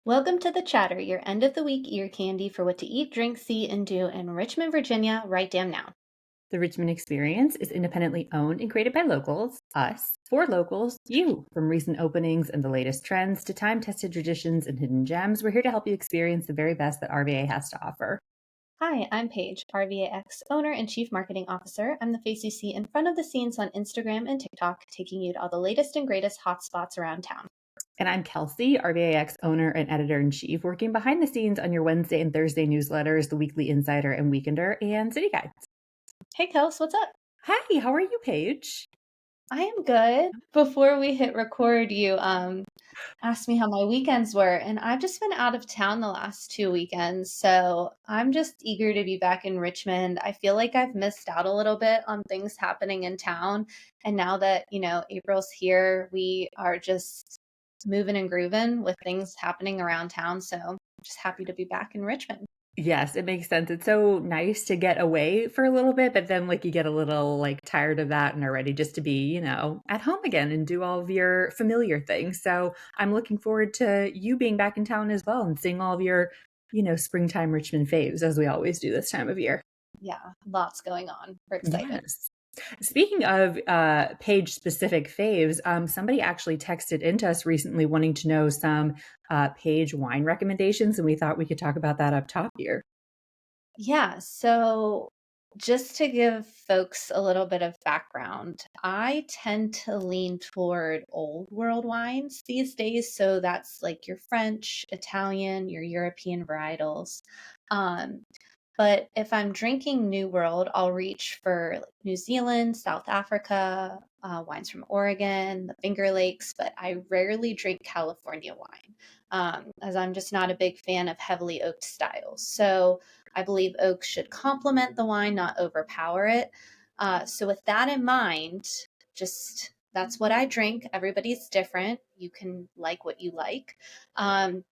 Welcome to the Chatter, your end of the week ear candy for what to eat, drink, see, and do in Richmond, Virginia, right damn now. The Richmond Experience is independently owned and created by locals, us, for locals, you. From recent openings and the latest trends to time tested traditions and hidden gems, we're here to help you experience the very best that RVA has to offer. Hi, I'm Paige, RVAX owner and chief marketing officer. I'm the face you see in front of the scenes on Instagram and TikTok, taking you to all the latest and greatest hotspots around town. And I'm Kelsey, RVAX owner and editor in chief, working behind the scenes on your Wednesday and Thursday newsletters, the Weekly Insider and Weekender, and City Guides. Hey, Kels, what's up? Hi, how are you, Paige? I am good. Before we hit record, you asked me how my weekends were, and I've just been out of town the last 2 weekends, so I'm just eager to be back in Richmond. I feel like I've missed out a little bit on things happening in town, and now that, April's here, we are just moving and grooving with things happening around town, so I'm just happy to be back in Richmond. Yes, it makes sense. It's so nice to get away for a little bit, but then you get a little tired of that and are ready just to be, at home again and do all of your familiar things. So I'm looking forward to you being back in town as well and seeing all of your, springtime Richmond faves as we always do this time of year. Yeah, lots going on. We're excited. Yes. Speaking of page specific faves, somebody actually texted into us recently wanting to know some page wine recommendations, and we thought we could talk about that up top here. Yeah, so just to give folks a little bit of background, I tend to lean toward old world wines these days. So that's like your French, Italian, your European varietals. Um, but if I'm drinking New World, I'll reach for like New Zealand, South Africa, wines from Oregon, the Finger Lakes, but I rarely drink California wine, as I'm just not a big fan of heavily oaked styles. So I believe oak should complement the wine, not overpower it. So with that in mind, just that's what I drink. Everybody's different. You can like what you like. Um,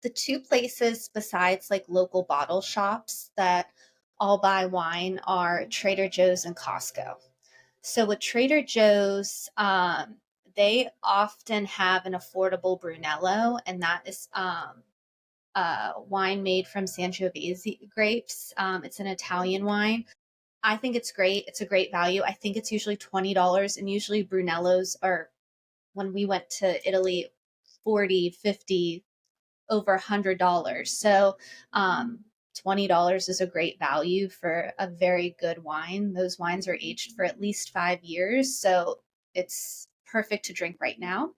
the two places besides like local bottle shops that all buy wine are Trader Joe's and Costco. So with Trader Joe's, they often have an affordable Brunello, and that is wine made from Sangiovese grapes. It's an Italian wine. I think it's great. It's a great value. I think it's usually $20, and usually Brunellos are, when we went to Italy, 40, 50, over $100. So $20 is a great value for a very good wine. Those wines are aged for at least 5 years, so it's perfect to drink right now.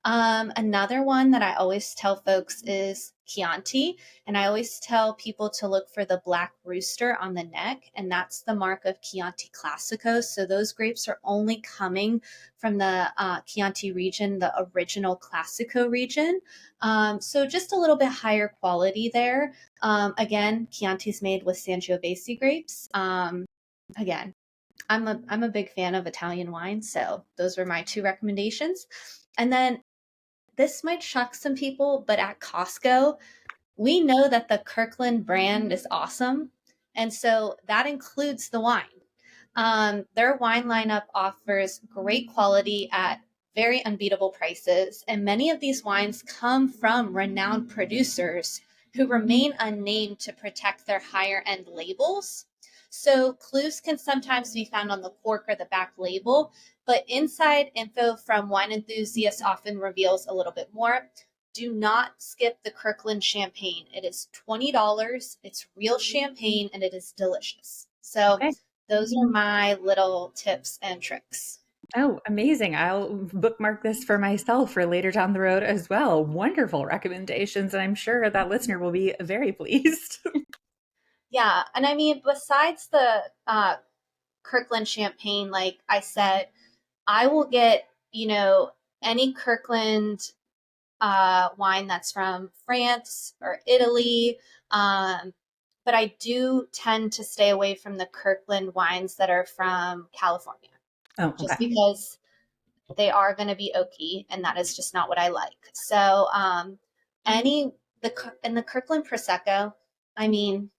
Another one that I always tell folks is Chianti, and I always tell people to look for the black rooster on the neck, and that's the mark of Chianti Classico. So those grapes are only coming from the Chianti region, the original Classico region. So just a little bit higher quality there. Again, Chianti's made with Sangiovese grapes. Again, I'm a big fan of Italian wine, so those were my two recommendations. And then this might shock some people, but at Costco, we know that the Kirkland brand is awesome. And so that includes the wine. Their wine lineup offers great quality at very unbeatable prices. And many of these wines come from renowned producers who remain unnamed to protect their higher end labels. So clues can sometimes be found on the cork or the back label, but inside info from wine enthusiasts often reveals a little bit more. Do not skip the Kirkland champagne. It is $20. It's real champagne and it is delicious. So Okay. those are my little tips and tricks. Oh, amazing. I'll bookmark this for myself for later down the road as well. Wonderful recommendations. And I'm sure that listener will be very pleased. Yeah. And I mean, besides the Kirkland champagne, like I said, I will get, any Kirkland wine that's from France or Italy. But I do tend to stay away from the Kirkland wines that are from California, Oh, just okay. because they are going to be oaky, and that is just not what I like. So, any the Kirkland Prosecco, I mean,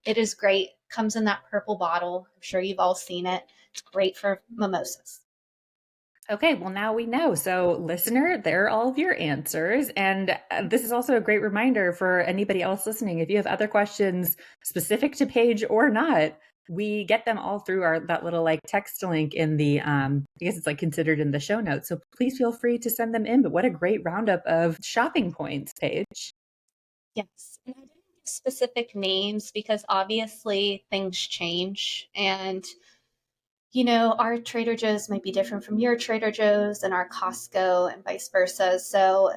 it is great. Comes in that purple bottle. I'm sure you've all seen it. It's great for mimosas. Okay, well, now we know. So, listener, there are all of your answers. And this is also a great reminder for anybody else listening. If you have other questions specific to Paige or not, we get them all through our that little like text link in the I guess it's like considered in the show notes. So please feel free to send them in. But what a great roundup of shopping points, Paige. Yes. And I didn't give specific names because obviously things change. And, our Trader Joe's might be different from your Trader Joe's and our Costco and vice versa. So,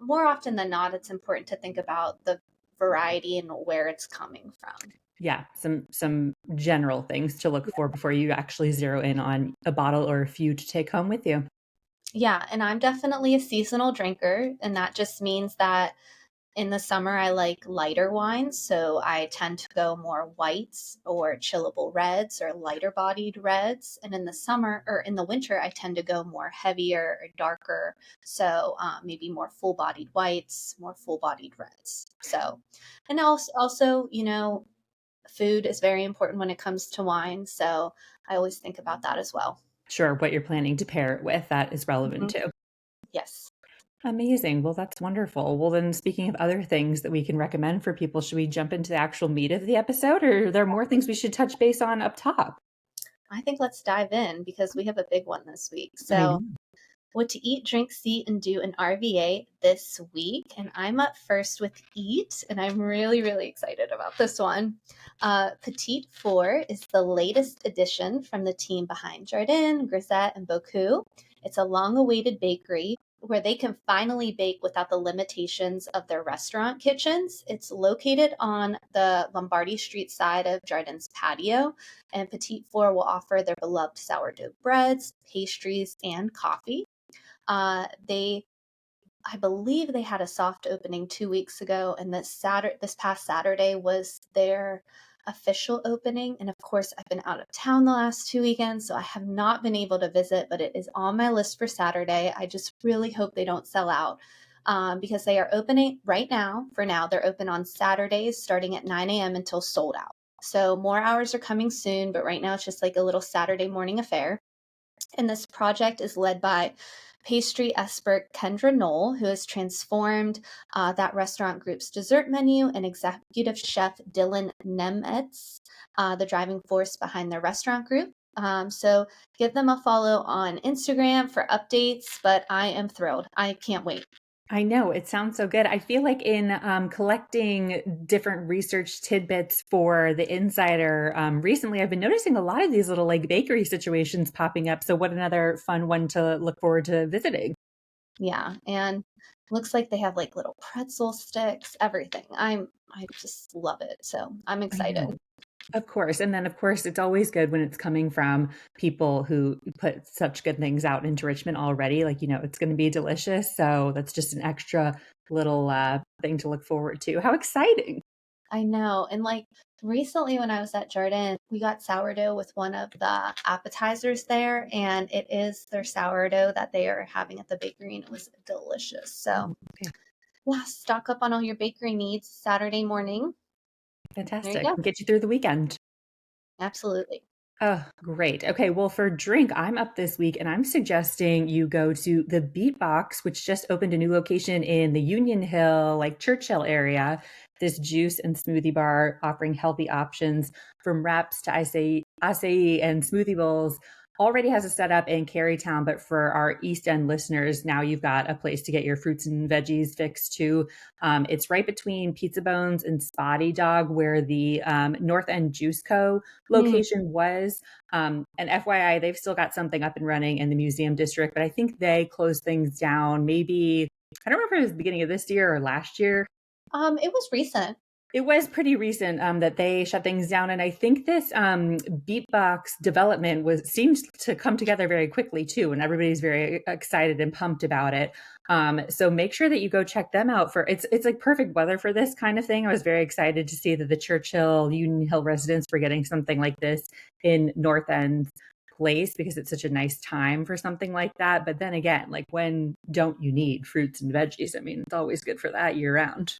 more often than not, it's important to think about the variety and where it's coming from. Yeah, some general things to look for before you actually zero in on a bottle or a few to take home with you. Yeah, and I'm definitely a seasonal drinker, and that just means that in the summer I like lighter wines, so I tend to go more whites or chillable reds or lighter bodied reds. And in the summer or in the winter, I tend to go more heavier or darker, so maybe more full bodied whites, more full bodied reds. So, and also, food is very important when it comes to wine, so I always think about that as well. Sure, what you're planning to pair it with, that is relevant Mhm. too. Yes. Amazing. Well, that's wonderful. Well, then, speaking of other things that we can recommend for people, should we jump into the actual meat of the episode, or are there more things we should touch base on up top? I think let's dive in because we have a big one this week. I So, know. what to eat, drink, see, and do in RVA this week. And I'm up first with eat, and I'm really, really excited about this one. Petit Four is the latest addition from the team behind Jardin, Grisette, and Beaucoup. It's a long awaited bakery where they can finally bake without the limitations of their restaurant kitchens. It's located on the Lombardy Street side of Jardin's patio, and Petit Four will offer their beloved sourdough breads, pastries, and coffee. They, I believe, they had a soft opening 2 weeks ago, and this past Saturday was their official opening. And of course, I've been out of town the last 2 weekends, so I have not been able to visit. But it is on my list for Saturday. I just really hope they don't sell out. Because they are opening right now. For now, they're open on Saturdays starting at 9 a.m. until sold out. So more hours are coming soon, but right now it's just like a little Saturday morning affair. And this project is led by pastry expert Kendra Knoll, who has transformed that restaurant group's dessert menu, and executive chef Dylan Nemetz, the driving force behind the restaurant group. So give them a follow on Instagram for updates, but I am thrilled. I can't wait. I know it sounds so good. I feel like in collecting different research tidbits for the Insider recently, I've been noticing a lot of these little like bakery situations popping up. So, what another fun one to look forward to visiting? Yeah, and looks like they have like little pretzel sticks, everything. I just love it. So I'm I excited. know. Of course. And then, of course, it's always good when it's coming from people who put such good things out into Richmond already. Like, it's going to be delicious. So that's just an extra little thing to look forward to. How exciting! I know. And like recently when I was at Jordan, we got sourdough with one of the appetizers there, and it is their sourdough that they are having at the bakery, and it was delicious. So, Oh, okay. yeah, stock up on all your bakery needs Saturday morning. There you Fantastic. go. Get you through the weekend. Absolutely. Oh, great. Okay, well, for drink, I'm up this week and I'm suggesting you go to the Beet Box, which just opened a new location in the Union Hill, like Churchill area. This juice and smoothie bar offering healthy options from wraps to acai and smoothie bowls. Already has a setup in Carytown, but for our East End listeners, now you've got a place to get your fruits and veggies fixed too. It's right between Pizza Bones and Spotty Dog, where the North End Juice Co Mm. location was. And FYI, they've still got something up and running in the museum district, but I think they closed things down maybe, I don't remember if it was the beginning of this year or last year. It was recent. It was pretty recent that they shut things down, and I think this Beatbox development seemed to come together very quickly too, and everybody's very excited and pumped about it. So make sure that you go check them out. For it's like perfect weather for this kind of thing. I was very excited to see that the Churchill Union Hill residents were getting something like this in North End Place because it's such a nice time for something like that. But then again, like when don't you need fruits and veggies? I mean, it's always good for that year round.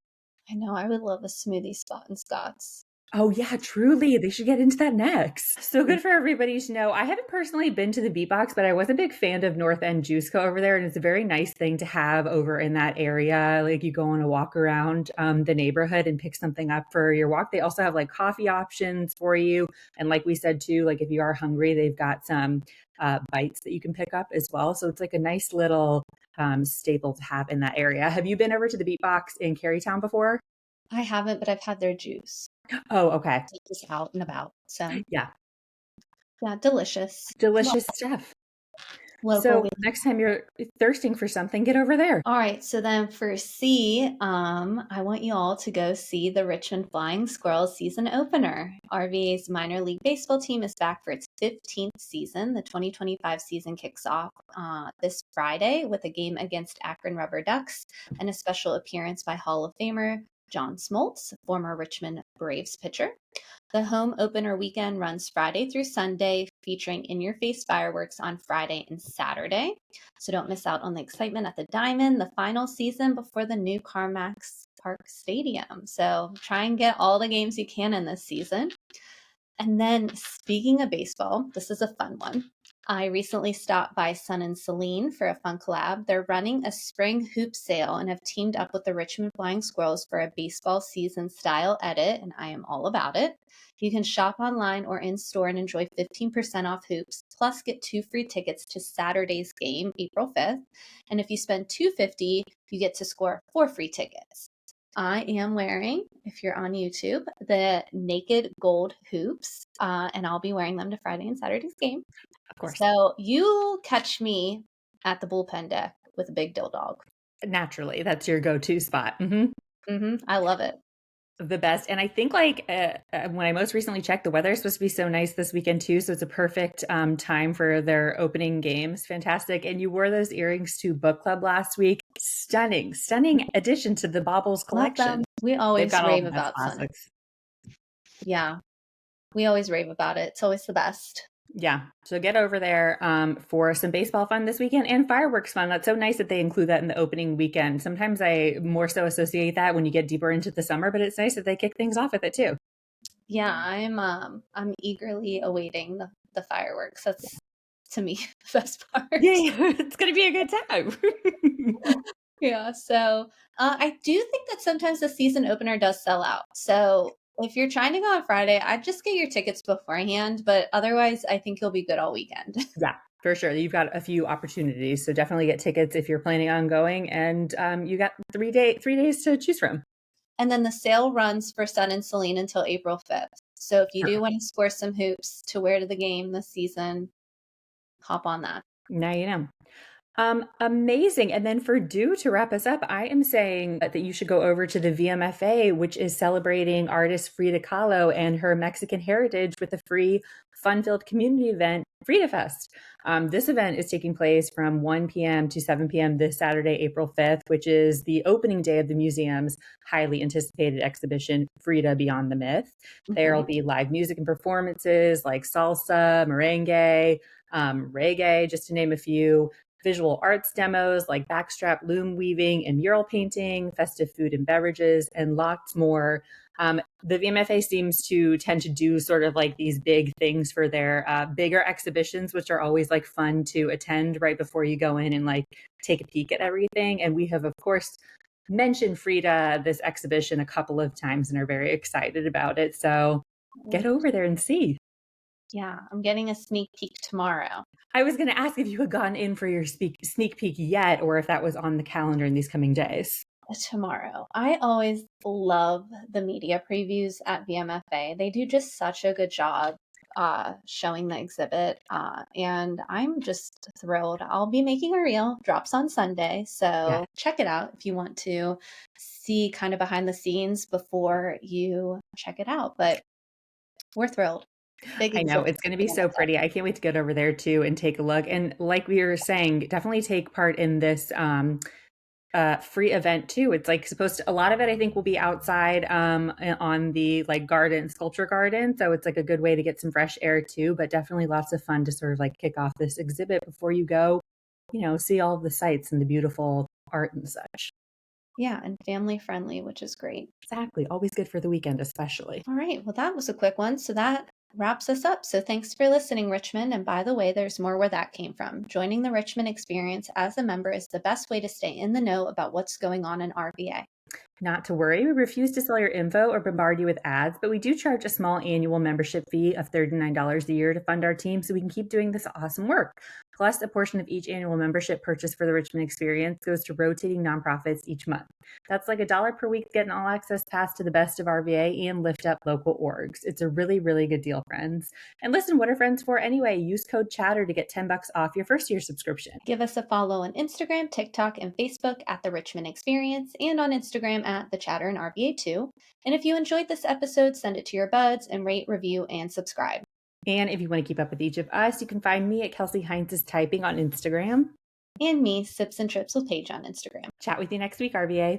I know. I would love a smoothie spot in Scott's. Oh yeah, truly. They should get into that next. So good for everybody to know. I haven't personally been to the Beet Box, but I was a big fan of North End Juice Co. over there, and it's a very nice thing to have over in that area. Like you go on a walk around the neighborhood and pick something up for your walk. They also have like coffee options for you, and like we said too, like if you are hungry, they've got some bites that you can pick up as well. So it's like a nice little staple to have in that area. Have you been over to the Beet Box in Carytown before? I haven't, but I've had their juice. Oh, okay. Just out and about. So Yeah, yeah, delicious. delicious stuff. Local. So next time you're thirsting for something, get over there. All right, so then for C, I want you all to go see the Richmond Flying Squirrels season opener. RVA's minor league baseball team is back for its 15th season. The 2025 season kicks off this Friday with a game against Akron Rubber Ducks and a special appearance by Hall of Famer John Smoltz, former Richmond Braves pitcher. The home opener weekend runs Friday through Sunday, featuring in-your-face fireworks on Friday and Saturday. So don't miss out on the excitement at the Diamond, the final season before the new CarMax Park Stadium. So try and get all the games you can in this season. And then speaking of baseball, this is a fun one. I recently stopped by Sun and Celine for a fun collab. They're running a spring hoop sale and have teamed up with the Richmond Flying Squirrels for a baseball season style edit, and I am all about it. You can shop online or in store and enjoy 15% off hoops, plus get 2 free tickets to Saturday's game, April 5th. And if you spend $250, you get to score 4 free tickets. I am wearing, if you're on YouTube, the naked gold hoops, and I'll be wearing them to Friday and Saturday's game. Of course. So you'll catch me at the bullpen deck with a big dill dog. Naturally, that's your go-to spot. I love it. The best. And I think like when I most recently checked, the weather is supposed to be so nice this weekend too. So it's a perfect time for their opening games. Fantastic. And you wore those earrings to book club last week. Stunning, stunning addition to the Baubles collection. We They've always got all rave the best about Sun. classics. Yeah, we always rave about it. It's always the best. Yeah. So get over there for some baseball fun this weekend and fireworks fun. That's so nice that they include that in the opening weekend. Sometimes I more so associate that when you get deeper into the summer, but it's nice that they kick things off with it too. Yeah, I'm eagerly awaiting the fireworks. That's to me the best part. Yeah, it's gonna be a good time. Yeah, so I do think that sometimes the season opener does sell out. So if you're trying to go on Friday, I'd just get your tickets beforehand. But otherwise, I think you'll be good all weekend. Yeah, for sure. You've got a few opportunities, so definitely get tickets if you're planning on going. And you got 3 days to choose from. And then the sale runs for Sun and Celine until April 5th. So if you do want to score some hoops to wear to the game this season, hop on that. Now you know. Amazing. And then for Dew to wrap us up, I am saying that you should go over to the VMFA, which is celebrating artist Frida Kahlo and her Mexican heritage with a free fun-filled community event, FridaFest. This event is taking place from 1 p.m. to 7 p.m. this Saturday, April 5th, which is the opening day of the museum's highly anticipated exhibition, Frida Beyond the Myth. There will be live music and performances like salsa, merengue, reggae, just to name a few, visual arts demos like backstrap loom weaving and mural painting, festive food and beverages, and lots more. The VMFA seems to tend to do sort of like these big things for their bigger exhibitions, which are always like fun to attend right before you go in and like take a peek at everything. And we have, of course, mentioned Frida, this exhibition, a couple of times and are very excited about it. So get over there and see. Yeah, I'm getting a sneak peek tomorrow. I was going to ask if you had gone in for your sneak peek yet, or if that was on the calendar in these coming days. Tomorrow. I always love the media previews at VMFA. They do just such a good job showing the exhibit, and I'm just thrilled. I'll be making a reel, drops on Sunday, so check it out if you want to see kind of behind the scenes before you check it out. But we're thrilled. I know it's going to be so pretty. I can't wait to get over there too and take a look. And like we were saying, definitely take part in this free event too. It's like supposed to, a lot of it I think will be outside on the like sculpture garden. So it's like a good way to get some fresh air too, but definitely lots of fun to sort of like kick off this exhibit before you go, see all of the sights and the beautiful art and such. Yeah, and family friendly, which is great. Exactly. Always good for the weekend, especially. All right. Well, that was a quick one. So that wraps us up. So thanks for listening, Richmond. And by the way, there's more where that came from. Joining the Richmond experience as a member is the best way to stay in the know about what's going on in RVA. Not to worry, we refuse to sell your info or bombard you with ads, but we do charge a small annual membership fee of $39 a year to fund our team so we can keep doing this awesome work. Plus, a portion of each annual membership purchase for the Richmond experience goes to rotating nonprofits each month. That's like $1 per week to get an all access pass to the best of RVA and lift up local orgs. It's a really, really good deal, friends. And listen, what are friends for anyway? Use code CHATTER to get $10 off your first year subscription. Give us a follow on Instagram, TikTok, and Facebook at the Richmond Experience, and on Instagram at the Chatter and RVA too. And if you enjoyed this episode, send it to your buds and rate, review, and subscribe. And if you want to keep up with each of us, you can find me at Kelsey Heinz's Typing on Instagram. And me, Sips and Trips with Paige on Instagram. Chat with you next week, RVA.